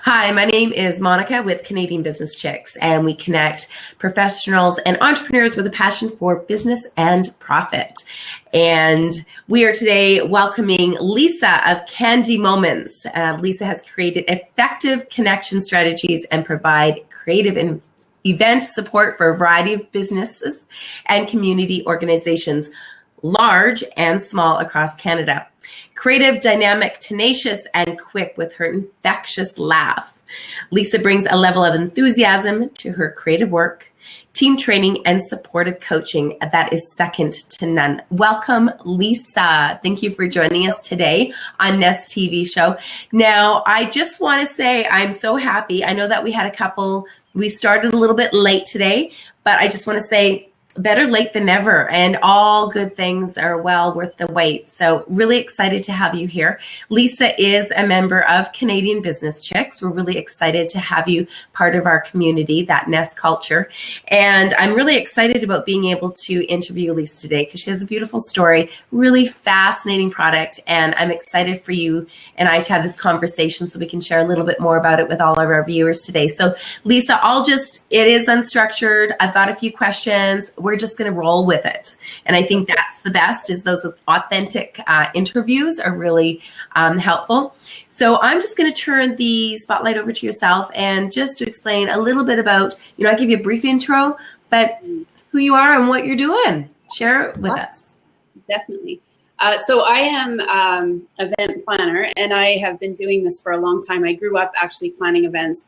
Hi, my name is Monica with Canadian Business Chicks, and we connect professionals and entrepreneurs with a passion for business and profit. And we are today welcoming Lisa of Candy Moments. Lisa has created effective connection strategies and provide creative and event support for a variety of businesses and community organizations, large and small, across Canada. Creative, dynamic, tenacious, and quick with her infectious laugh, Lisa brings a level of enthusiasm to her creative work, team training, and supportive coaching that is second to none. Welcome, Lisa. Thank you for joining us today on NestTV show. Now, I just want to say I'm so happy. I know that we started a little bit late today, but I just want to say better late than never, and all good things are well worth the wait. So really excited to have you here. Lisa is a member of Canadian Business Chicks. We're really excited to have you part of our community, that Nest culture. And I'm really excited about being able to interview Lisa today because she has a beautiful story, really fascinating product. And I'm excited for you and I to have this conversation so we can share a little bit more about it with all of our viewers today. So Lisa, it is unstructured. I've got a few questions. We're just going to roll with it. And I think that's the best, is those authentic interviews are really helpful. So I'm just going to turn the spotlight over to yourself and just to explain a little bit about, I give you a brief intro, but who you are and what you're doing. Share it with us. Definitely. So I am event planner, and I have been doing this for a long time. I grew up actually planning events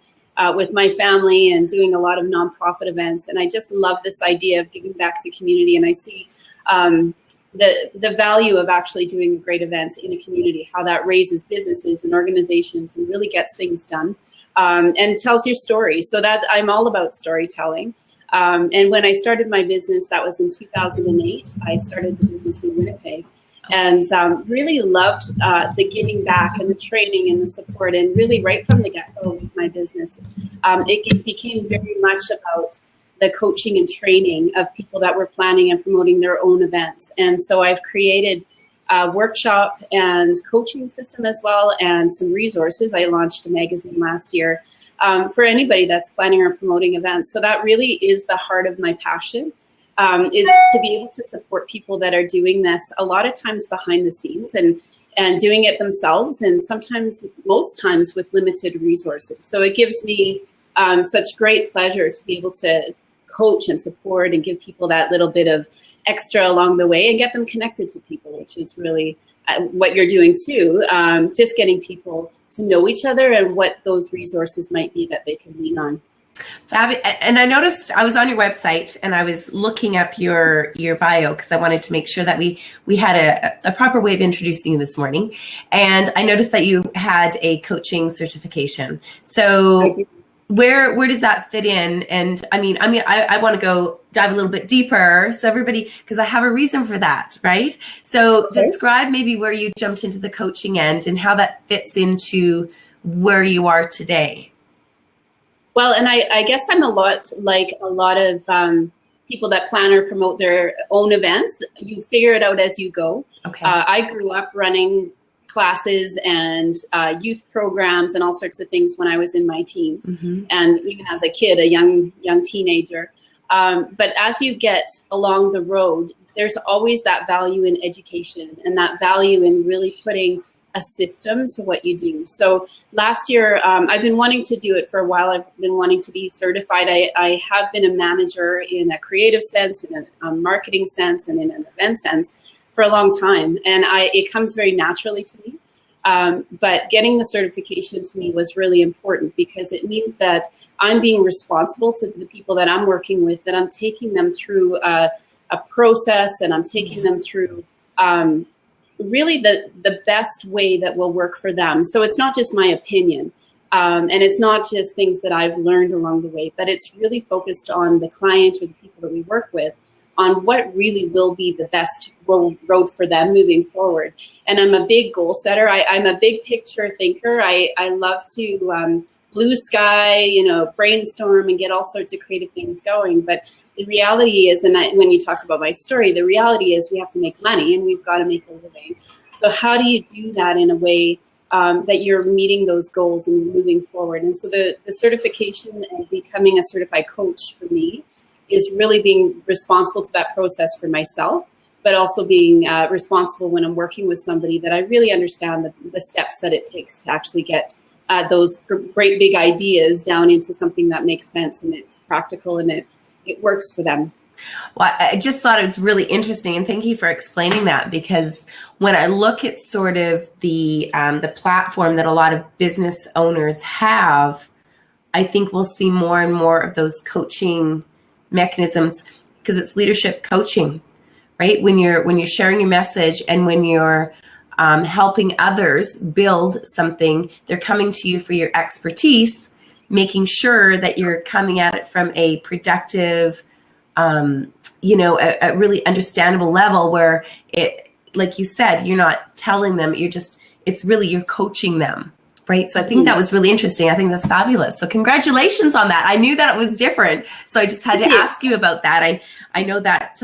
with my family and doing a lot of nonprofit events. And I just love this idea of giving back to community. And I see the value of actually doing a great event in a community, how that raises businesses and organizations and really gets things done and tells your story. So I'm all about storytelling. And when I started my business, that was in 2008, I started the business in Winnipeg. And really loved the giving back and the training and the support. And really right from the get-go with my business, it became very much about the coaching and training of people that were planning and promoting their own events. And so I've created a workshop and coaching system as well, and some resources. I launched a magazine last year for anybody that's planning or promoting events. So that really is the heart of my passion. Is to be able to support people that are doing this a lot of times behind the scenes and doing it themselves, and sometimes, most times, with limited resources. So it gives me such great pleasure to be able to coach and support and give people that little bit of extra along the way and get them connected to people, which is really what you're doing too, just getting people to know each other and what those resources might be that they can lean on. And I noticed, I was on your website and I was looking up your bio because I wanted to make sure that we had a proper way of introducing you this morning. And I noticed that you had a coaching certification. So where does that fit in? And I want to go dive a little bit deeper. So everybody, because I have a reason for that, right? So describe maybe where you jumped into the coaching end and how that fits into where you are today. Well, and I guess I'm a lot like a lot of people that plan or promote their own events. You figure it out as you go. Okay. I grew up running classes and youth programs and all sorts of things when I was in my teens, and even as a kid, a young teenager. But as you get along the road, there's always that value in education and that value in really putting a system to what you do. So last year, I've been wanting to do it for a while. I've been wanting to be certified. I have been a manager in a creative sense, in a marketing sense, and in an event sense for a long time. And it comes very naturally to me. But getting the certification to me was really important because it means that I'm being responsible to the people that I'm working with, that I'm taking them through a process, and I'm taking them through really the best way that will work for them. So it's not just my opinion, and it's not just things that I've learned along the way, but it's really focused on the client or the people that we work with, on what really will be the best road for them moving forward. And I'm a big goal setter. I'm a big picture thinker. I love to blue sky, brainstorm and get all sorts of creative things going. But the reality is, and when you talk about my story, the reality is we have to make money and we've got to make a living. So how do you do that in a way that you're meeting those goals and moving forward. And so the certification and becoming a certified coach for me is really being responsible to that process for myself, but also being responsible when I'm working with somebody that I really understand the steps that it takes to actually get those great big ideas down into something that makes sense and it's practical and it works for them. Well, I just thought it was really interesting, and thank you for explaining that, because when I look at sort of the platform that a lot of business owners have, I think we'll see more and more of those coaching mechanisms, because it's leadership coaching, right? When you're sharing your message and when you're helping others build something, they're coming to you for your expertise, making sure that you're coming at it from a productive, a really understandable level where it, like you said, you're not telling them, you're coaching them, right? So I think that was really interesting. I think that's fabulous. So congratulations on that. I knew that it was different, so I just had to ask you about that. I know that,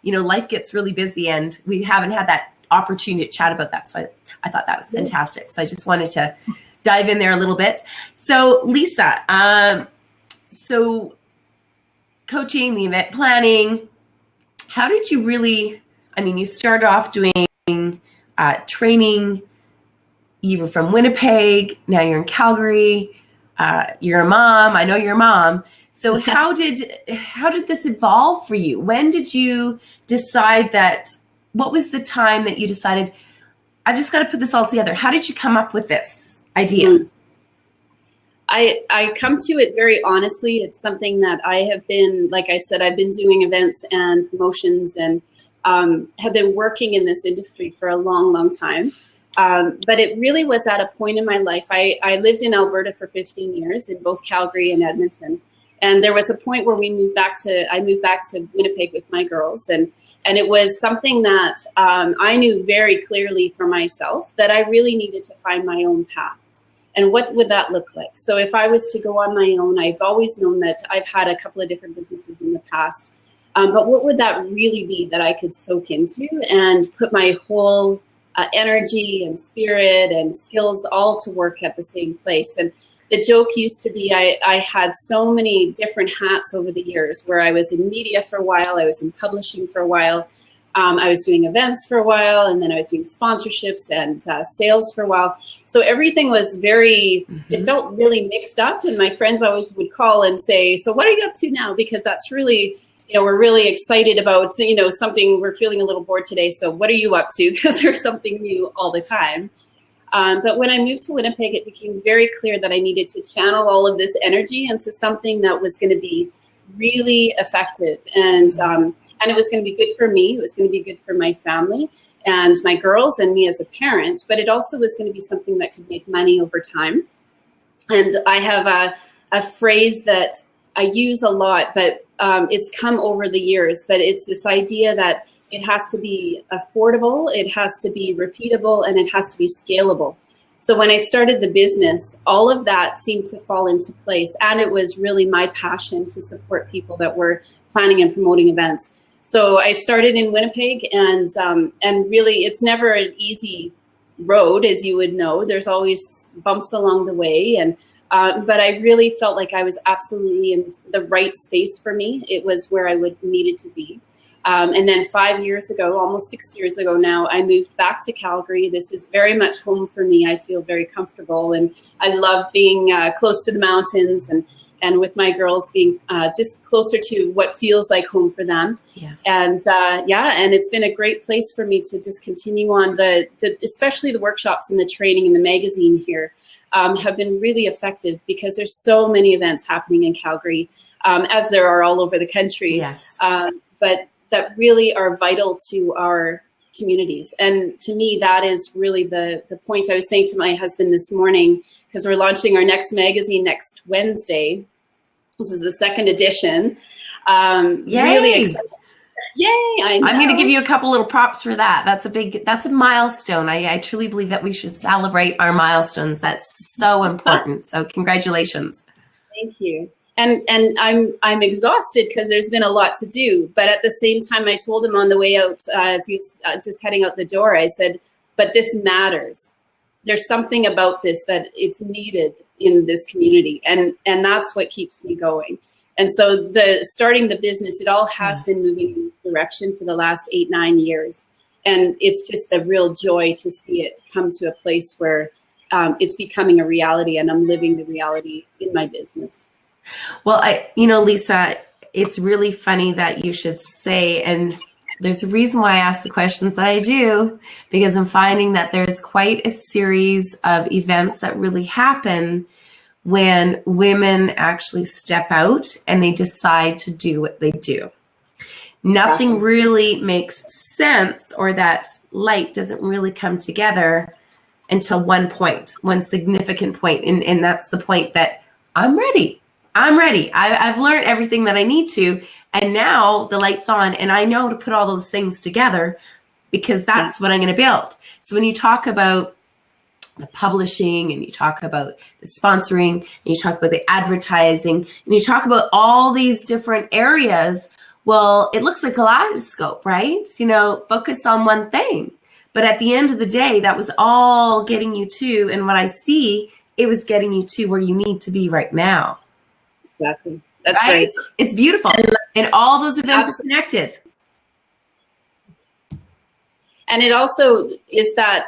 life gets really busy and we haven't had that opportunity to chat about that. So I thought that was fantastic. So I just wanted to dive in there a little bit. So Lisa, coaching, the event planning, how did you really, you started off doing training. You were from Winnipeg, now you're in Calgary, you're a mom, I know you're a mom. So how did this evolve for you? When did you decide what was the time that you decided, I've just got to put this all together? How did you come up with this idea? I come to it very honestly. It's something that I have been, like I said, I've been doing events and promotions and have been working in this industry for a long, long time. But it really was at a point in my life. I lived in Alberta for 15 years in both Calgary and Edmonton. And there was a point where I moved back to Winnipeg with my girls. And it was something that I knew very clearly for myself that I really needed to find my own path. And what would that look like? So if I was to go on my own, I've always known that I've had a couple of different businesses in the past. But what would that really be that I could soak into and put my whole energy and spirit and skills all to work at the same place? And the joke used to be I had so many different hats over the years, where I was in media for a while, I was in publishing for a while, I was doing events for a while, and then I was doing sponsorships and sales for a while. So everything was it felt really mixed up. And my friends always would call and say, so what are you up to now? Because that's really, we're really excited about, something, we're feeling a little bored today. So what are you up to? Because there's something new all the time. But when I moved to Winnipeg, it became very clear that I needed to channel all of this energy into something that was going to be really effective. And it was going to be good for me. It was going to be good for my family and my girls and me as a parent. But it also was going to be something that could make money over time. And I have a phrase that I use a lot, but it's come over the years. But it's this idea that it has to be affordable, it has to be repeatable, and it has to be scalable. So when I started the business, all of that seemed to fall into place. And it was really my passion to support people that were planning and promoting events. So I started in Winnipeg, and really it's never an easy road, as you would know. There's always bumps along the way. But I really felt like I was absolutely in the right space for me. It was where I needed to be. And then 5 years ago, almost 6 years ago now, I moved back to Calgary. This is very much home for me. I feel very comfortable, and I love being close to the mountains and with my girls being just closer to what feels like home for them. Yes. And and it's been a great place for me to just continue on especially the workshops and the training and the magazine here have been really effective, because there's so many events happening in Calgary, as there are all over the country. Yes. But that really are vital to our communities. And to me, that is really the point. I was saying to my husband this morning, because we're launching our next magazine next Wednesday. This is the second edition. Yay. Really excited. Yay, I know. I'm going to give you a couple little props for that. That's a milestone. I truly believe that we should celebrate our milestones. That's so important. So congratulations. Thank you. And I'm exhausted because there's been a lot to do. But at the same time, I told him on the way out, as he was just heading out the door, I said, but this matters. there's something about this that it's needed in this community, and that's what keeps me going. And so starting the business, it all has been moving in this direction for the last 8-9 years. And it's just a real joy to see it come to a place where it's becoming a reality, and I'm living the reality in my business. Well, Lisa, it's really funny that you should say, and there's a reason why I ask the questions that I do, because I'm finding that there's quite a series of events that really happen when women actually step out and they decide to do what they do. Nothing really makes sense, or that light doesn't really come together until one significant point. And that's the point that I'm ready. I've learned everything that I need to. And now the light's on, and I know to put all those things together, because that's what I'm going to build. So when you talk about the publishing, and you talk about the sponsoring, and you talk about the advertising, and you talk about all these different areas, well, it looks like a kaleidoscope, right? Focus on one thing. But at the end of the day, that was all getting you to, and what I see, it was getting you to where you need to be right now. Exactly. That's right. It's beautiful. And all those events are connected. And it also is that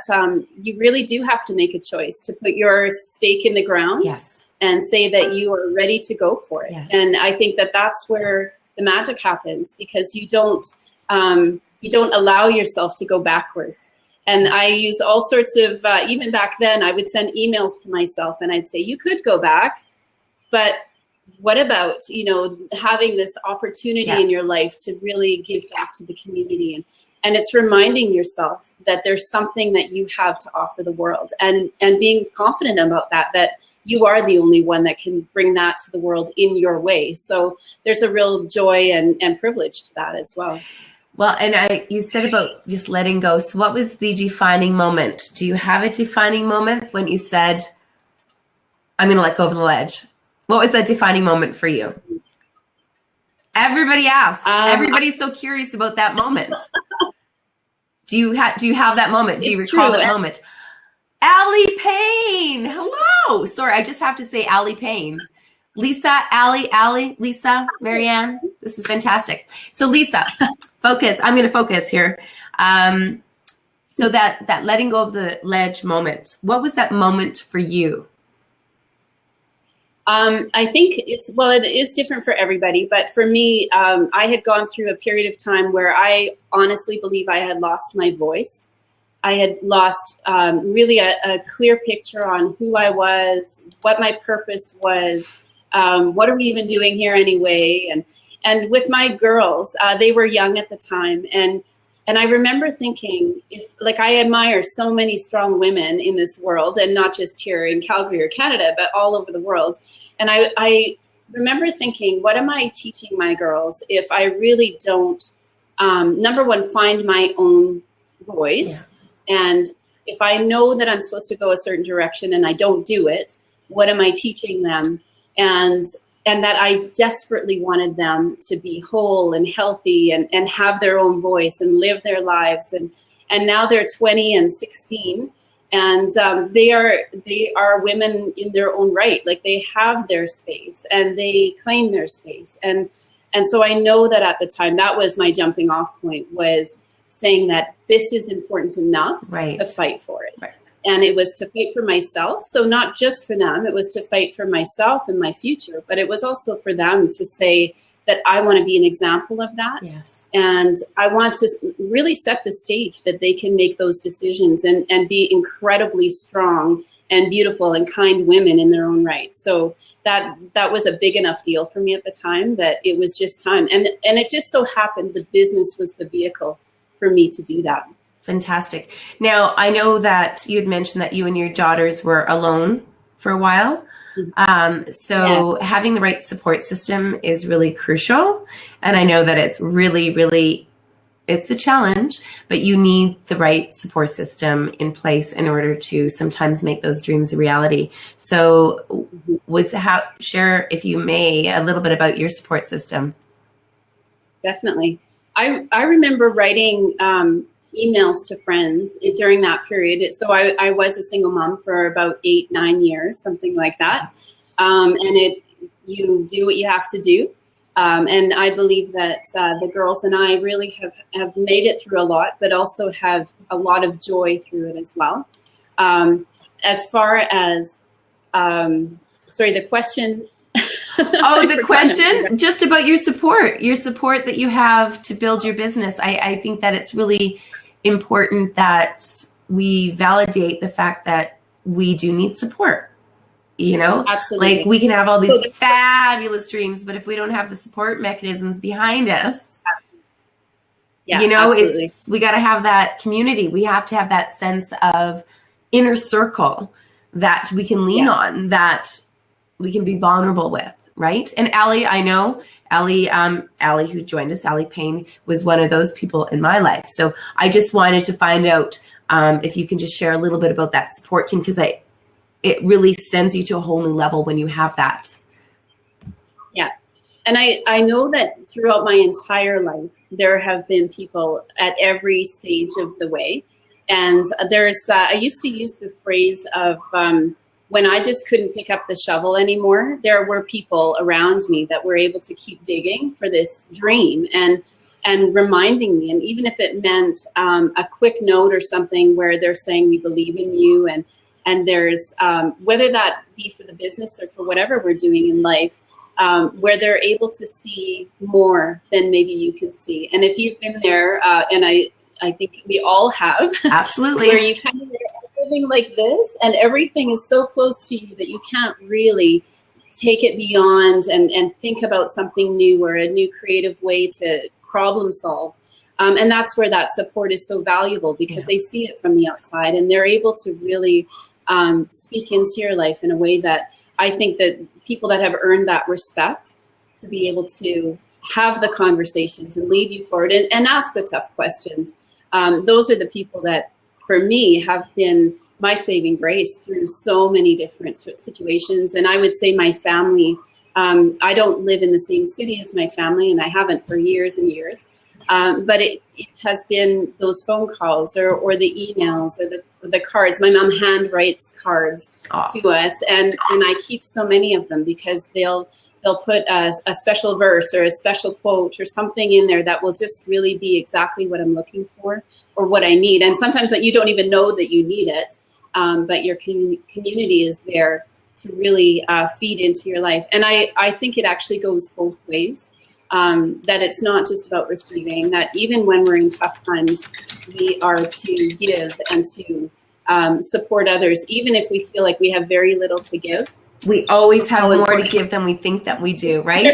you really do have to make a choice to put your stake in the ground, and say that you are ready to go for it. Yes. And I think that that's where the magic happens, because you don't allow yourself to go backwards. And I use all sorts of, even back then, I would send emails to myself and I'd say, you could go back, but what about, having this opportunity in your life to really give back to the community? And it's reminding yourself that there's something that you have to offer the world, and being confident about that you are the only one that can bring that to the world in your way. So there's a real joy and privilege to that as well. Well, and you said about just letting go. So what was the defining moment? Do you have a defining moment when you said, I'm going to let go of the ledge? What was that defining moment for you? Everybody asks. Everybody's so curious about that moment. Do you have that moment? Do you recall that moment? Allie Payne. Hello. Sorry, I just have to say Allie Payne. Lisa, Allie, Lisa, Marianne. This is fantastic. So Lisa, focus. I'm going to focus here. So that letting go of the ledge moment, what was that moment for you? I think it is different for everybody, but for me, I had gone through a period of time where I honestly believe I had lost my voice. I had lost really a clear picture on who I was, what my purpose was, what are we even doing here anyway? And with my girls, they were young at the time, and I remember thinking, I admire so many strong women in this world, and not just here in Calgary or Canada, but all over the world. And I remember thinking, what am I teaching my girls if I really don't, number one, find my own voice? And if I know that I'm supposed to go a certain direction and I don't do it, what am I teaching them? And that I desperately wanted them to be whole and healthy and have their own voice and live their lives. And now they're 20 and 16, and they are women in their own right. Like, they have their space and they claim their space. And so I know that at the time, that was my jumping off point, was saying that this is important enough to fight for it. Right. And it was to fight for myself. So not just for them, it was to fight for myself and my future, but it was also for them to say that I want to be an example of that. Yes. And I want to really set the stage that they can make those decisions and be incredibly strong and beautiful and kind women in their own right. So that was a big enough deal for me at the time that it was just time. And it just so happened the business was the vehicle for me to do that. Fantastic. Now, I know that you had mentioned that you and your daughters were alone for a while. Having the right support system is really crucial. And I know that it's really, really, it's a challenge, but you need the right support system in place in order to sometimes make those dreams a reality. So share, if you may, a little bit about your support system. Definitely. I remember writing, emails to friends during that period. So I was a single mom for about 8-9 years, something like that. And you do what you have to do. And I believe that the girls and I really have made it through a lot, but also have a lot of joy through it as well. As far as, sorry, the question. Oh, the question just about your support that you have to build your business. I think that it's really important that we validate the fact that we do need support. You know, absolutely. Like we can have all these fabulous dreams, but if we don't have the support mechanisms behind us, yeah, you know, absolutely. we got to have that community. We have to have that sense of inner circle that we can lean on, that we can be vulnerable with. Right. And Allie, I know Allie, who joined us, Allie Payne, was one of those people in my life. So I just wanted to find out if you can just share a little bit about that support team, because it really sends you to a whole new level when you have that. Yeah. And I know that throughout my entire life, there have been people at every stage of the way. And I used to use the phrase of, when I just couldn't pick up the shovel anymore, there were people around me that were able to keep digging for this dream and reminding me. And even if it meant a quick note or something where they're saying, we believe in you, and there's, whether that be for the business or for whatever we're doing in life, where they're able to see more than maybe you can see. And if you've been there, and I think we all have. Absolutely. Where you kind of living like this and everything is so close to you that you can't really take it beyond and think about something new or a new creative way to problem solve. And that's where that support is so valuable, because they see it from the outside and they're able to really speak into your life in a way that I think that people that have earned that respect to be able to have the conversations and lead you forward and ask the tough questions. Those are the people that, for me, have been my saving grace through so many different situations. And I would say my family, I don't live in the same city as my family, and I haven't for years and years. But it has been those phone calls or the emails or the cards. My mom hand writes cards to us, and I keep so many of them because they'll put a special verse or a special quote or something in there that will just really be exactly what I'm looking for or what I need. And sometimes that you don't even know that you need it, but your community is there to really feed into your life. And I think it actually goes both ways. That it's not just about receiving, that even when we're in tough times, we are to give and to support others, even if we feel like we have very little to give. We always have more to give than we think that we do, right?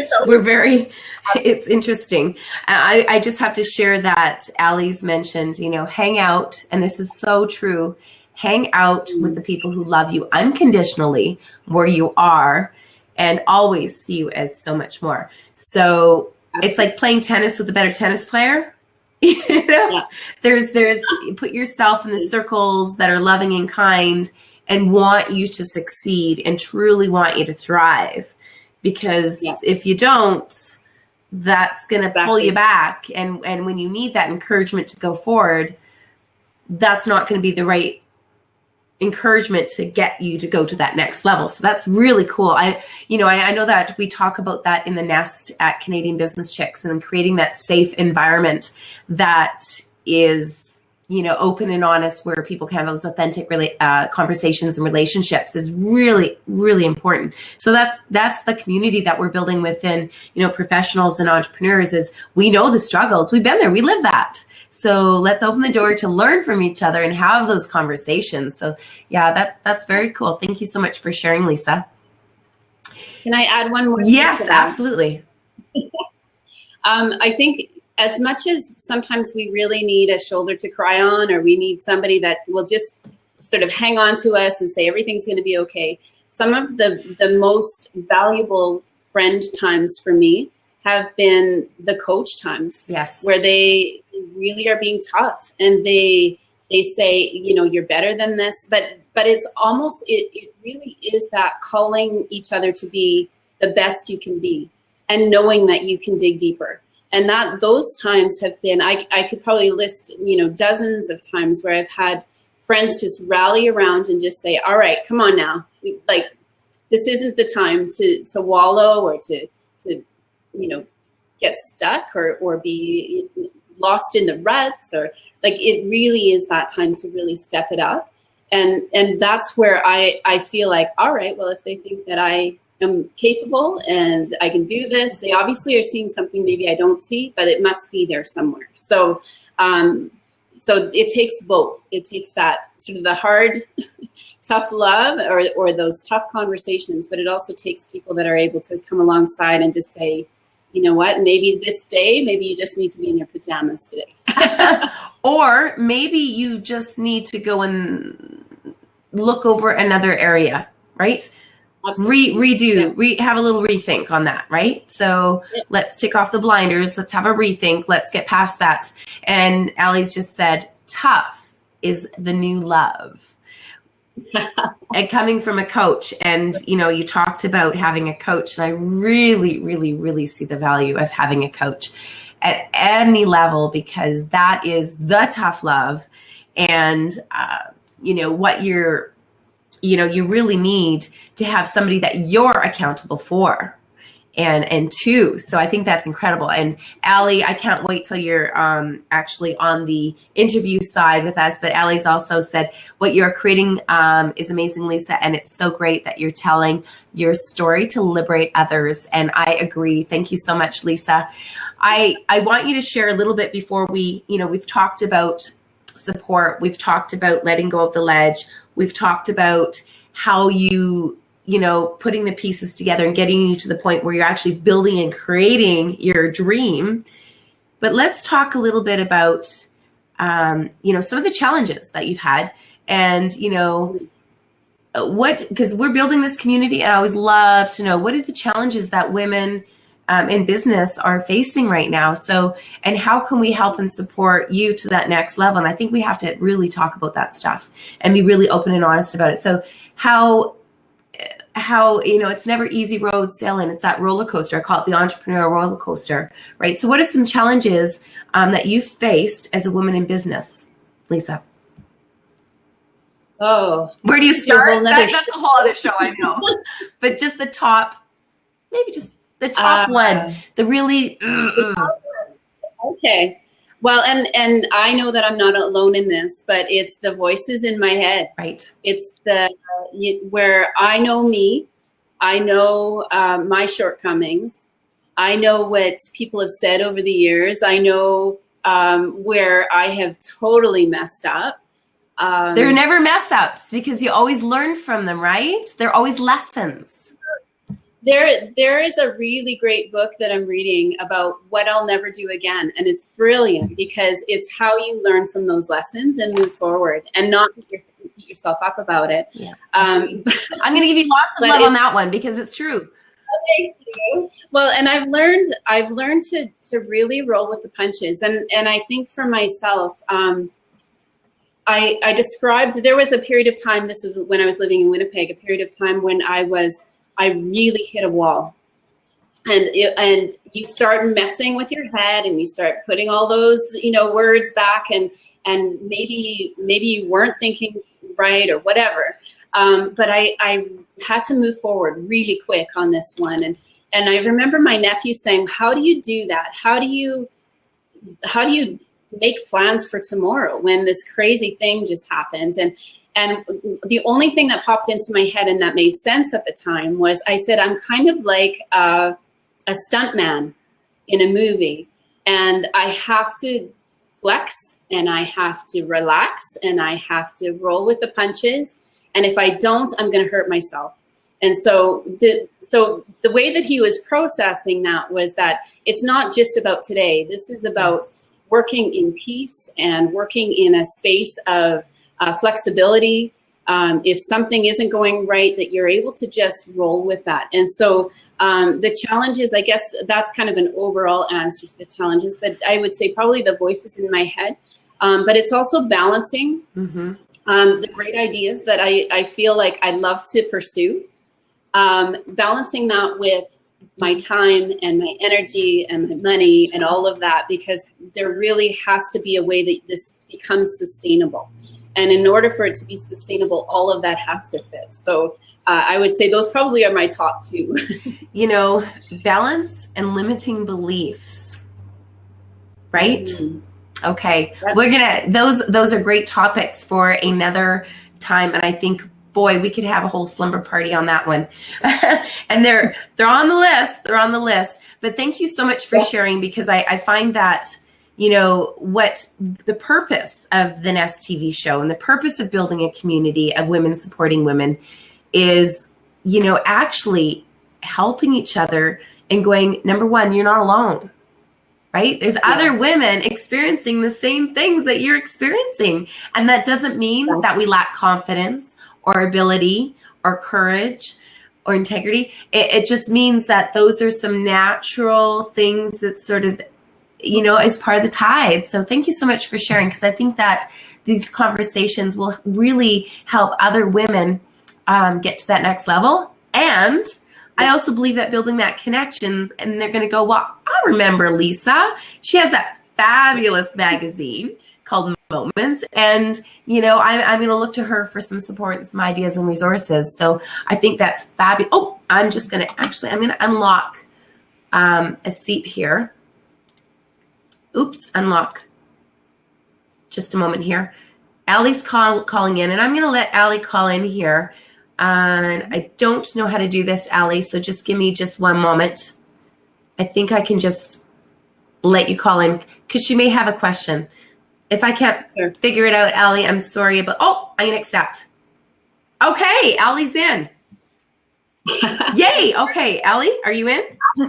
It's interesting. I just have to share that Allie's mentioned, hang out, and this is so true. Hang out with the people who love you unconditionally where you are, and always see you as so much more. So it's like playing tennis with a better tennis player. There's put yourself in the circles that are loving and kind and want you to succeed and truly want you to thrive. Because if you don't, that's going to pull you back. And when you need that encouragement to go forward, that's not going to be the right encouragement to get you to go to that next level. So that's really cool. I know that we talk about that in the Nest at Canadian Business Chicks, and creating that safe environment that is, open and honest, where people can have those authentic conversations and relationships is really, really important. So that's the community that we're building within, professionals and entrepreneurs. Is we know the struggles. We've been there. We live that. So let's open the door to learn from each other and have those conversations. So yeah, that's very cool. Thank you so much for sharing, Lisa. Can I add one more? Yes, absolutely. I think as much as sometimes we really need a shoulder to cry on, or we need somebody that will just sort of hang on to us and say everything's going to be okay, some of the most valuable friend times for me have been the coach times. Yes. Where they really are being tough and they say, you're better than this, but it's almost, it really is that calling each other to be the best you can be and knowing that you can dig deeper And that those times have been, I could probably list, dozens of times where I've had friends just rally around and just say, all right, come on now. Like, this isn't the time to wallow or to get stuck or be lost in the ruts, or like, it really is that time to really step it up. And that's where I feel like, all right, well, if they think that I am capable and I can do this, they obviously are seeing something maybe I don't see, but it must be there somewhere. So, so it takes both. It takes that sort of the hard, tough love or those tough conversations, but it also takes people that are able to come alongside and just say, you know what, maybe this day, maybe you just need to be in your pajamas today. Or maybe you just need to go and look over another area, right? Redo, have a little rethink on that, right? So let's take off the blinders. Let's have a rethink. Let's get past that. And Allie's just said, tough is the new love. And coming from a coach, and you talked about having a coach, and I really, really, really see the value of having a coach at any level, because that is the tough love. And what you really need to have somebody that you're accountable for and to. So I think that's incredible. And Allie, I can't wait till you're actually on the interview side with us. But Allie's also said what you're creating is amazing, Lisa. And it's so great that you're telling your story to liberate others. And I agree. Thank you so much, Lisa. I want you to share a little bit before we've talked about support. We've talked about letting go of the ledge. We've talked about how putting the pieces together and getting you to the point where you're actually building and creating your dream. But let's talk a little bit about, some of the challenges that you've had, and, because we're building this community, and I always love to know, what are the challenges that women in business are facing right now? So, and how can we help and support you to that next level? And I think we have to really talk about that stuff and be really open and honest about it. So how it's never easy road sailing. It's that roller coaster. I call it the entrepreneurial roller coaster, right? So what are some challenges that you've faced as a woman in business, Lisa? Oh, where do you start? That's a whole other show, I know. But just the top, maybe just the top one, the really. Okay. Well, and I know that I'm not alone in this, but it's the voices in my head. Right. It's where I know me, I know my shortcomings, I know what people have said over the years, I know where I have totally messed up. They're never mess ups, because you always learn from them, right? They're always lessons. There is a really great book that I'm reading about what I'll never do again. And it's brilliant, because it's how you learn from those lessons and move forward and not beat yourself up about it. Yeah. I'm going to give you lots of love on that one, because it's true. Thank you. Well, and I've learned to really roll with the punches. And I think for myself, I described, there was a period of time, this is when I was living in Winnipeg, a period of time when I really hit a wall, and you start messing with your head, and you start putting all those, words back, and maybe you weren't thinking right or whatever. But I had to move forward really quick on this one. And I remember my nephew saying, how do you do that? How do you make plans for tomorrow when this crazy thing just happened? And the only thing that popped into my head and that made sense at the time was, I said, I'm kind of like a stuntman in a movie, and I have to flex, and I have to relax, and I have to roll with the punches. And if I don't, I'm going to hurt myself. And so the way that he was processing that was that it's not just about today. This is about working in peace and working in a space of flexibility. If something isn't going right, that you're able to just roll with that. And so the challenges, I guess that's kind of an overall answer to the challenges, but I would say probably the voices in my head. But it's also balancing the great ideas that I feel like I love to pursue, balancing that with my time and my energy and my money and all of that, because there really has to be a way that this becomes sustainable. And in order for it to be sustainable, all of that has to fit. So I would say those probably are my top two. You know, balance and limiting beliefs, right? Mm-hmm. Okay. We're going to, those are great topics for another time. And I think, boy, we could have a whole slumber party on that one. And they're on the list. They're on the list. But thank you so much for sharing, because I find that, you know, what the purpose of the NestTV show and the purpose of building a community of women supporting women is, you know, actually helping each other and going, number one, you're not alone, right? There's other women experiencing the same things that you're experiencing. And that doesn't mean that we lack confidence or ability or courage or integrity. It just means that those are some natural things that sort of, you know, as part of the tide. So thank you so much for sharing, because I think that these conversations will really help other women get to that next level. And I also believe that building that connection, and they're going to go, well, I remember Lisa. She has that fabulous magazine called Moments. And, you know, I'm going to look to her for some support and some ideas and resources. So I think that's fabulous. Oh, I'm going to unlock a seat here. Oops, unlock. Just a moment here. Allie's calling in, and I'm going to let Allie call in here. And I don't know how to do this, Allie, so just give me just one moment. I think I can just let you call in, because she may have a question. If I can't figure it out, Allie, I'm sorry, but I'm going to accept. Okay, Allie's in. Yay, okay. Allie, are you in?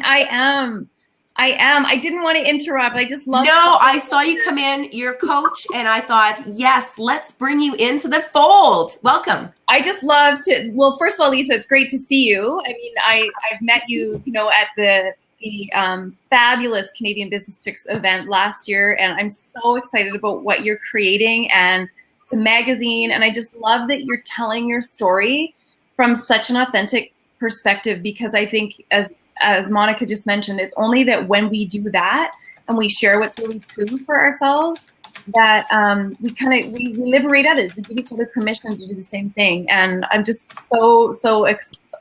I am. I didn't want to interrupt. I just love. No, I saw you come in, your coach, and I thought, yes, let's bring you into the fold. Welcome. I just love to. Well, first of all, Lisa, it's great to see you. I mean, I've met you, you know, at the fabulous Canadian Business Chicks event last year, and I'm so excited about what you're creating and the magazine. And I just love that you're telling your story from such an authentic perspective, because I think, as Monica just mentioned, it's only that when we do that and we share what's really true for ourselves, that we liberate others. We give each other permission to do the same thing. And I'm just so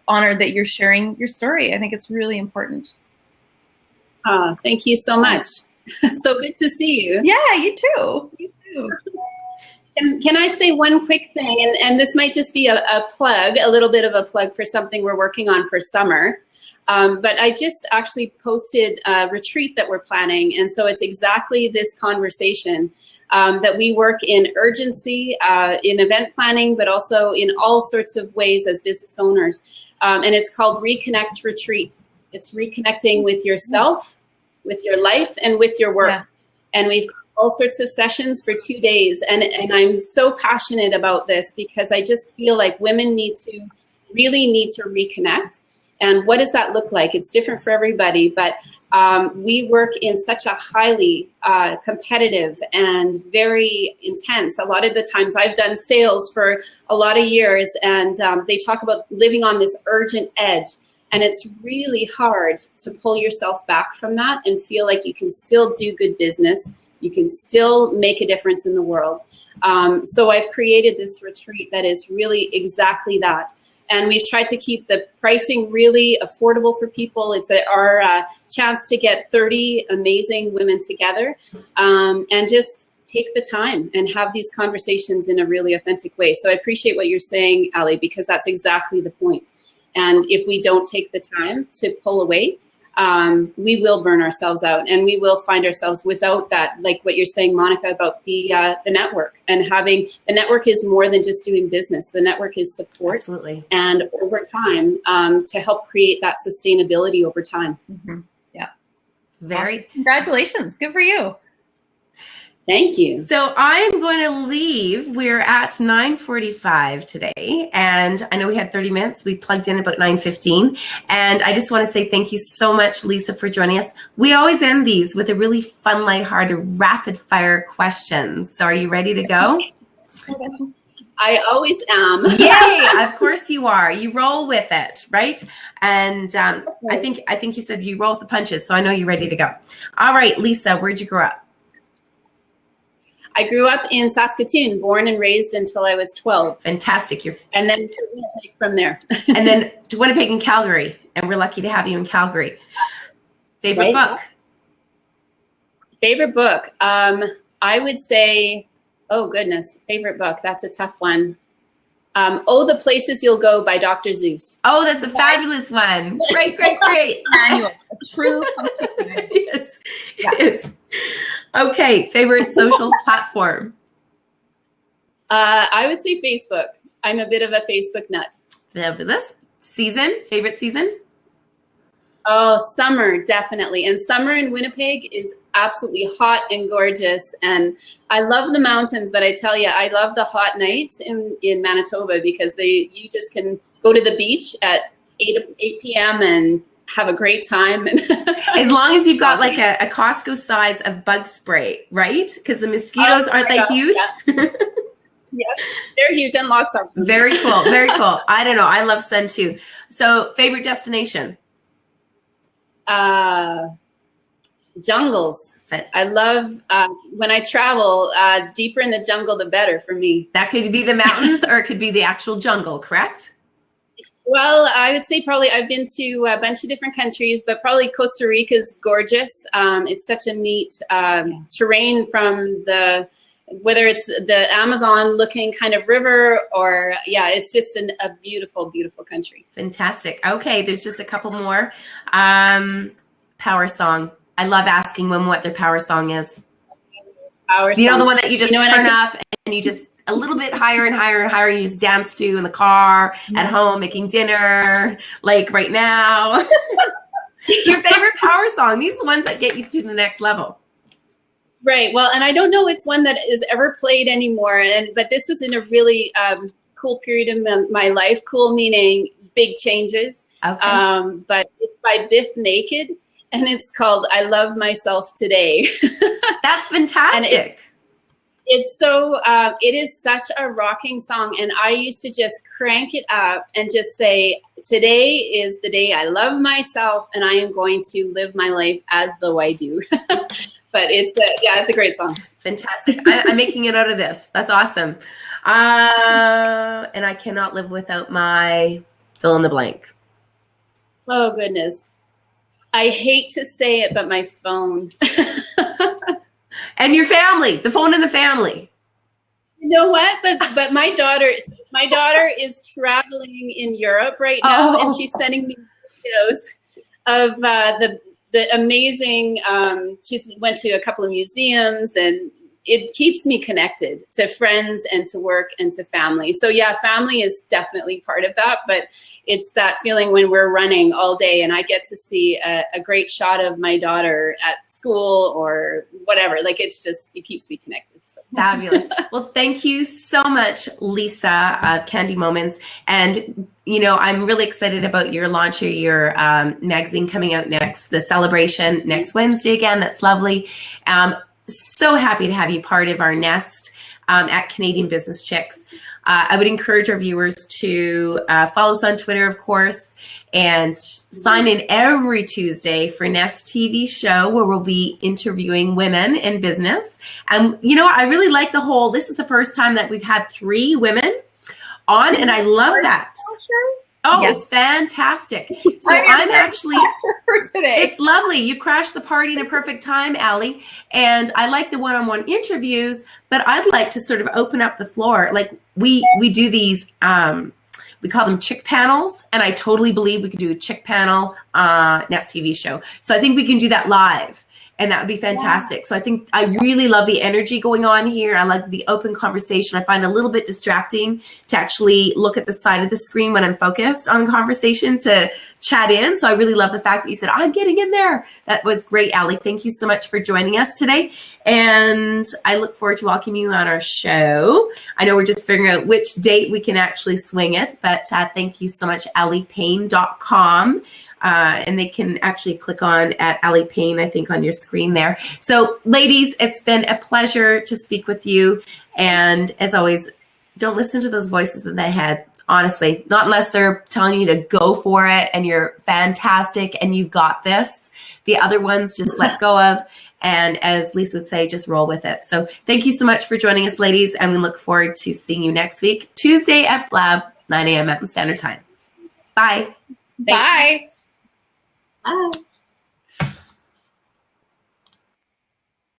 honored that you're sharing your story. I think it's really important. Thank you so much. So good to see you. Yeah, you too. You too. Can I say one quick thing? And this might just be a plug, a little bit of a plug for something we're working on for summer. But I just actually posted a retreat that we're planning. And so it's exactly this conversation that we work in urgency, in event planning, but also in all sorts of ways as business owners. And it's called Reconnect Retreat. It's reconnecting with yourself, with your life, and with your work. Yeah. And we've got all sorts of sessions for 2 days. And I'm so passionate about this, because I just feel like women really need to reconnect. And what does that look like? It's different for everybody, but we work in such a highly competitive and very intense. A lot of the times I've done sales for a lot of years, and they talk about living on this urgent edge. And it's really hard to pull yourself back from that and feel like you can still do good business. You can still make a difference in the world. So I've created this retreat that is really exactly that. And we've tried to keep the pricing really affordable for people. It's our chance to get 30 amazing women together and just take the time and have these conversations in a really authentic way. So I appreciate what you're saying, Ali, because that's exactly the point. And if we don't take the time to pull away, we will burn ourselves out, and we will find ourselves without that, like what you're saying, Monica, about the network. And having the network is more than just doing business. The network is support. Absolutely. And over time, to help create that sustainability over time. Mm-hmm. Yeah. Very. Awesome. Congratulations. Good for you. Thank you. So I'm going to leave. We're at 9:45 today, and I know we had 30 minutes. We plugged in about 9:15, and I just want to say thank you so much, Lisa, for joining us. We always end these with a really fun, lighthearted, rapid-fire questions. So are you ready to go? I always am. Yay! Of course you are. You roll with it, right? And I think you said you roll with the punches, so I know you're ready to go. All right, Lisa, where'd you grow up? I grew up in Saskatoon, born and raised until I was 12. Fantastic. And then to Winnipeg from there. And then to Winnipeg and Calgary, and we're lucky to have you in Calgary. Favorite book? Favorite book? I would say, oh goodness, favorite book. That's a tough one. Oh, The Places You'll Go by Dr. Seuss. Oh, that's a fabulous one. Great, great, great. Manual, a true punctuation. Yes, yes. Okay, favorite social platform? I would say Facebook. I'm a bit of a Facebook nut. Fabulous. Season? Favorite season? Oh, summer, definitely. And summer in Winnipeg is absolutely hot and gorgeous. And I love the mountains, but I tell you, I love the hot nights in Manitoba because you just can go to the beach at 8 p.m. and have a great time. As long as you've got like a Costco size of bug spray, right? Because the mosquitoes, aren't they huge? Yeah. Yes, they're huge and lots of them. Very cool, very cool. I don't know. I love sun too. So favorite destination? Jungles. I love when I travel, deeper in the jungle, the better for me. That could be the mountains or it could be the actual jungle, correct? Well, I would say probably I've been to a bunch of different countries, but probably Costa Rica is gorgeous. It's such a neat terrain from whether it's the Amazon looking kind of river or, it's just a beautiful, beautiful country. Fantastic. Okay, there's just a couple more. Power song. I love asking women what their power song is. Power song. You know, the one that you just turn up and you just a little bit higher and higher and higher. You just dance to in the car, at home, making dinner, like right now. Your favorite power song. These are the ones that get you to the next level. Right. Well, and I don't know it's one that is ever played anymore. But this was in a really cool period of my life. Cool meaning big changes. Okay. But it's by Biff Naked, and it's called "I Love Myself Today." That's fantastic. It's so it is such a rocking song, and I used to just crank it up and just say, "Today is the day I love myself, and I am going to live my life as though I do." But it's a great song. Fantastic. I'm making it out of this. That's awesome. And I cannot live without my fill in the blank. Oh, goodness. I hate to say it, but my phone. And your family, the phone in the family. You know what? But my daughter is traveling in Europe right now, and she's sending me videos of the amazing, she's went to a couple of museums, and it keeps me connected to friends and to work and to family. So yeah, family is definitely part of that, but it's that feeling when we're running all day and I get to see a great shot of my daughter at school or whatever. Like it keeps me connected. So. Fabulous. Well, thank you so much, Lisa of Candy Moments. And you know, I'm really excited about your launch of your magazine coming out next, the celebration next Wednesday again. That's lovely. So happy to have you part of our nest at Canadian Business Chicks. I would encourage our viewers to follow us on Twitter, of course, and sign in every Tuesday for NestTV show where we'll be interviewing women in business. And, you know, I really like this is the first time that we've had 3 women on, and I love that. Oh, yes. It's fantastic. So I'm actually, for today. It's lovely. You crashed the party in a perfect time, Allie. And I like the one-on-one interviews, but I'd like to sort of open up the floor. Like we do these, we call them chick panels. And I totally believe we could do a chick panel NestTV show. So I think we can do that live. And that would be fantastic. Yeah. So I think I really love the energy going on here. I like the open conversation. I find it a little bit distracting to actually look at the side of the screen when I'm focused on conversation to chat in. So I really love the fact that you said, I'm getting in there. That was great, Allie. Thank you so much for joining us today. And I look forward to welcoming you on our show. I know we're just figuring out which date we can actually swing it, but thank you so much, AlliePayne.com. And they can actually click on at Allie Payne, I think, on your screen there. So, ladies, it's been a pleasure to speak with you. And as always, don't listen to those voices in their head. Honestly, not unless they're telling you to go for it and you're fantastic and you've got this. The other ones just let go of. And as Lisa would say, just roll with it. So thank you so much for joining us, ladies. And we look forward to seeing you next week, Tuesday at Blab, 9 a.m. Mountain Standard Time. Bye. Bye. Bye.